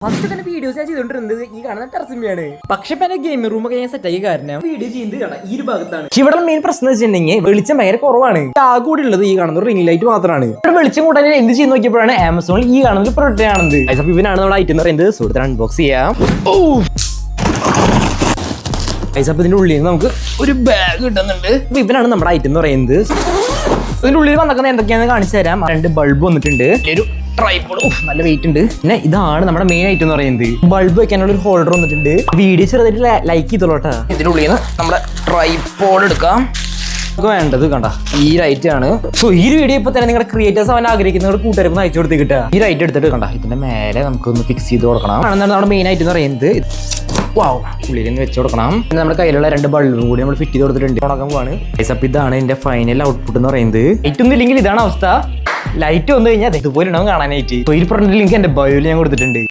First തന്നെ videos ഞാൻ ചെയ്തോണ്ടിരുന്നത് ഈ കാണുന്ന ടെറസിന്റെയാണ്. പക്ഷെ ഇപ്പൊ എന്റെ ഗെയിമിംഗ് റൂമൊക്കെ ഞാൻ സെറ്റ് ആയി കാരണം വീഡിയോ ചെയ്യുന്നത് കാണാം ഈ ഒരു ഭാഗത്താണ്. ഇവിടെ മെയിൻ പ്രശ്നം എന്ന് വെച്ചിട്ടുണ്ടെങ്കിൽ വെളിച്ചം ഭയങ്കര കുറവാണ്. ആ കൂടി ഉള്ളത് ഈ കാണുന്ന റിംഗ് ലൈറ്റ് മാത്രമാണ്. ഇവിടെ വെളിച്ചം കൂട്ടാൻ എന്ത് ചെയ്ത് നോക്കിയപ്പോഴാണ് ആമസോണിൽ ഈ കാണുന്ന പ്രൊഡക്റ്റ് ആണെന്ന്. ഇവനാണ് നമ്മുടെ ഐറ്റം എന്ന് പറയുന്നത്. സുഹൃത്തിന് അൺബോക്സ് ചെയ്യാം. അപ്പൊ ഇതിന്റെ ഉള്ളിൽ നമുക്ക് ഒരു ബാഗ് കിട്ടുന്നുണ്ട്. അപ്പൊ ഇവനാണ് നമ്മുടെ ഐറ്റം എന്ന് പറയുന്നത്. ഇതിന്റെ ഉള്ളിൽ വന്നിരിക്കുന്നത് എന്തൊക്കെയാണെന്ന് കാണിച്ചു തരാം. 2 ബൾബ് വന്നിട്ടുണ്ട്, ഒരു ട്രൈപോഡ്, നല്ല വെയിറ്റ് ഉണ്ട്. പിന്നെ ഇതാണ് നമ്മുടെ മെയിൻ ഐറ്റം എന്ന് പറയുന്നത്. ബൾബ് വെക്കാനുള്ള ഒരു ഹോൾഡർ വന്നിട്ടുണ്ട്. വീഡിയോ ചെറുതായിട്ട് ലൈക്ക് ചെയ്തോളട്ടാ. ഇതിന്റെ ഉള്ളിൽ നിന്ന് നമ്മുടെ ട്രൈപോഡ് എടുക്കാം. വേണ്ടത് കണ്ട ഈ റൈറ്റ് ആണ്. സോ ഈ വീഡിയോ ഇപ്പൊ തന്നെ നിങ്ങളുടെ ക്രിയേറ്റേഴ്സ് അവൻ ആഗ്രഹിക്കുന്നവരുടെ കൂട്ടുകാർക്ക് അയച്ചു കൊടുത്ത് കിട്ടുക. ഈ റൈറ്റ് എടുത്തിട്ട് കണ്ട ഇതിന്റെ മേലെ നമുക്കൊന്ന് ഫിക്സ് ചെയ്ത് കൊടുക്കണം. ആണെന്നാണ് നമ്മുടെ മെയിൻ ഐറ്റം എന്ന് പറയുന്നത്. ഉള്ളിൽ നിന്ന് വെച്ച് കൊടുക്കണം. പിന്നെ നമ്മുടെ കയ്യിലുള്ള 2 ബൾബും കൂടി നമ്മൾ ഫിറ്റ് ചെയ്ത് കൊടുത്തിട്ടുണ്ട്. ഉണക്കാൻ പോവാണ്. അപ്പൊ ഇതാണ് എന്റെ ഫൈനൽ ഔട്ട്പുട്ട് എന്ന് പറയുന്നത്. ലൈറ്റ് ഒന്നും ഇല്ലെങ്കിൽ ഇതാണ് അവസ്ഥ. ലൈറ്റ് വന്നു കഴിഞ്ഞാൽ ഇതുപോലെ ഉണ്ടാവും കാണാനായിട്ട്. ഈ പ്രൊഡക്റ്റ് ലിങ്ക് എന്റെ ബയോയിൽ ഞാൻ കൊടുത്തിട്ടുണ്ട്.